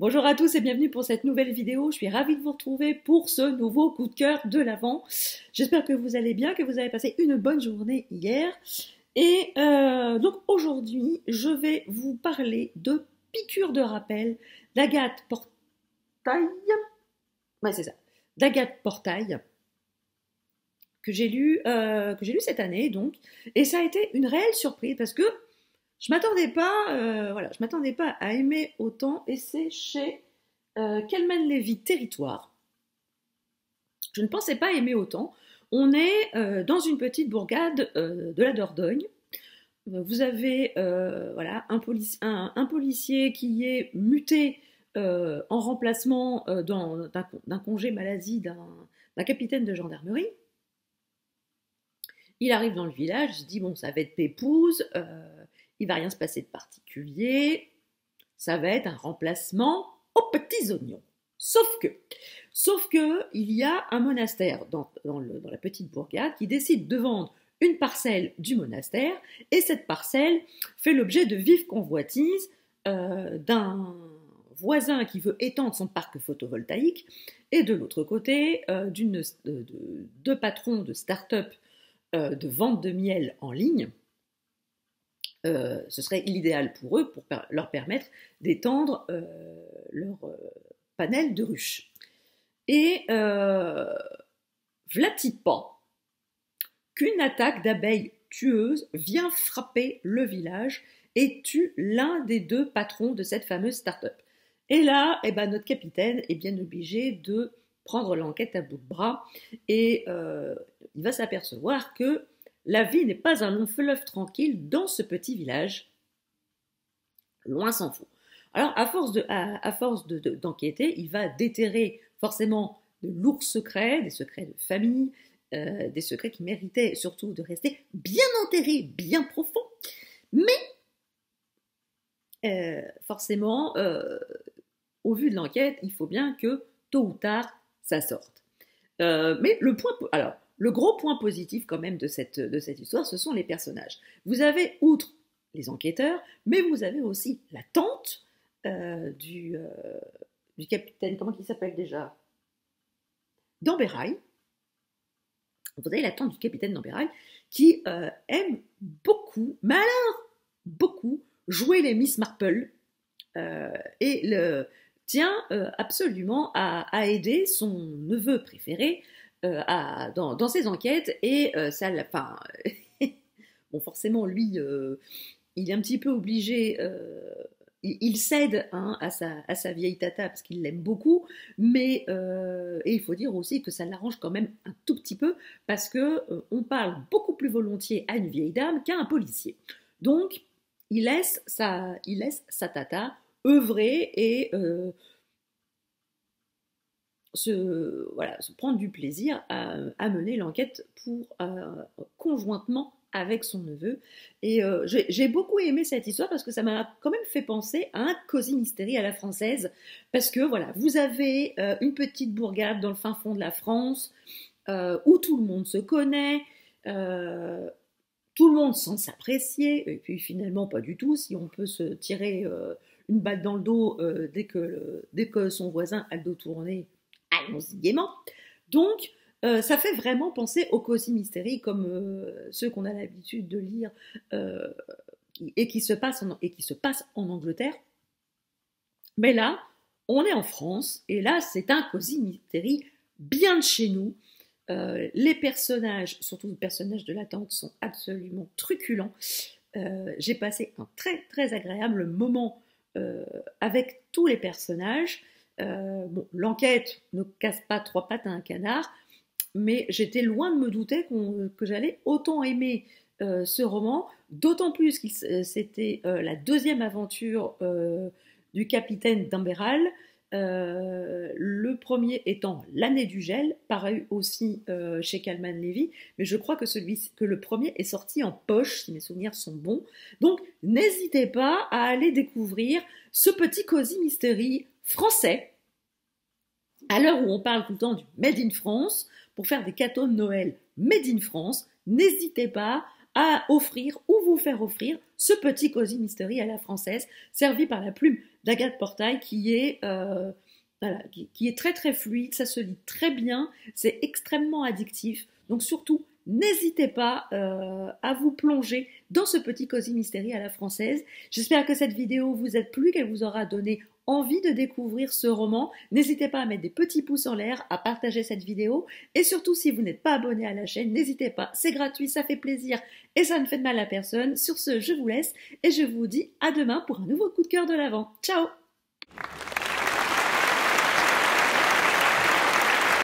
Bonjour à tous et bienvenue pour cette nouvelle vidéo. Je suis ravie de vous retrouver pour ce nouveau coup de cœur de l'Avent. J'espère que vous allez bien, que vous avez passé une bonne journée hier. Et donc aujourd'hui, je vais vous parler de Piqûre de rappel d'Agathe Portail. Ouais, c'est ça. D'Agathe Portail, que j'ai lu cette année, donc. Et ça a été une réelle surprise parce que je m'attendais pas, je m'attendais pas à aimer autant, et c'est chez Kelman Levy Territoire. Je ne pensais pas aimer autant. On est dans une petite bourgade de la Dordogne. Vous avez un policier qui est muté en remplacement d'un congé maladie d'un capitaine de gendarmerie. Il arrive dans le village, il se dit bon, ça va être pépouze, il va rien se passer de particulier, ça va être un remplacement aux petits oignons. Sauf que il y a un monastère dans la petite bourgade qui décide de vendre une parcelle du monastère, et cette parcelle fait l'objet de vives convoitises d'un voisin qui veut étendre son parc photovoltaïque, et de l'autre côté deux patrons de start-up de vente de miel en ligne. Ce serait l'idéal pour eux, pour leur permettre d'étendre leur panel de ruches. Et v'là-t-il pas qu'une attaque d'abeilles tueuses vient frapper le village et tue l'un des deux patrons de cette fameuse start-up. Et là, notre capitaine est bien obligé de prendre l'enquête à bout de bras, et il va s'apercevoir que la vie n'est pas un long fleuve tranquille dans ce petit village, loin s'en faut. Alors, à force d'enquêter, il va déterrer forcément de lourds secrets, des secrets de famille, des secrets qui méritaient surtout de rester bien enterrés, bien profonds. Mais, forcément, au vu de l'enquête, il faut bien que, tôt ou tard, ça sorte. Mais le gros point positif quand même de cette histoire, ce sont les personnages. Vous avez, outre les enquêteurs, mais vous avez aussi la tante du capitaine, comment il s'appelle déjà, d'Amberaille. Vous avez la tante du capitaine d'Amberaille qui aime beaucoup, mais alors beaucoup, jouer les Miss Marple et tient absolument à aider son neveu préféré dans ses enquêtes, et bon, forcément lui il est un petit peu obligé, il cède à sa vieille tata parce qu'il l'aime beaucoup, mais et il faut dire aussi que ça l'arrange quand même un tout petit peu, parce que on parle beaucoup plus volontiers à une vieille dame qu'à un policier. Donc il laisse sa tata œuvrer et se prendre du plaisir à mener l'enquête conjointement avec son neveu. Et j'ai beaucoup aimé cette histoire parce que ça m'a quand même fait penser à un cosy mystery à la française, parce que voilà, vous avez une petite bourgade dans le fin fond de la France où tout le monde se connaît, tout le monde semble s'apprécier, et puis finalement pas du tout, si on peut se tirer une balle dans le dos dès que son voisin a le dos tourné, allons-y gaiement. Donc, ça fait vraiment penser aux cosy mystery comme ceux qu'on a l'habitude de lire et qui se passent en Angleterre. Mais là, on est en France, et là, c'est un cosy mystery bien de chez nous. Les personnages, surtout les personnages de la tante, sont absolument truculents. J'ai passé un très très agréable moment avec tous les personnages. Bon, l'enquête ne casse pas trois pattes à un canard, mais j'étais loin de me douter que j'allais autant aimer ce roman, d'autant plus que c'était la deuxième aventure du capitaine d'Amberaille, le premier étant L'année du gel, paru aussi chez Kelman Levy, mais je crois que le premier est sorti en poche, si mes souvenirs sont bons. Donc n'hésitez pas à aller découvrir ce petit cosy mystery français, à l'heure où on parle tout le temps du Made in France, pour faire des cadeaux de Noël Made in France. N'hésitez pas à offrir ou vous faire offrir ce petit Cozy Mystery à la française, servi par la plume d'Agathe Portail voilà, qui est très très fluide, ça se lit très bien, c'est extrêmement addictif. Donc surtout, n'hésitez pas à vous plonger dans ce petit Cozy Mystery à la française. J'espère que cette vidéo vous a plu, qu'elle vous aura donné envie de découvrir ce roman. N'hésitez pas à mettre des petits pouces en l'air, à partager cette vidéo. Et surtout, si vous n'êtes pas abonné à la chaîne, n'hésitez pas, c'est gratuit, ça fait plaisir et ça ne fait de mal à personne. Sur ce, je vous laisse et je vous dis à demain pour un nouveau coup de cœur de l'Avent. Ciao!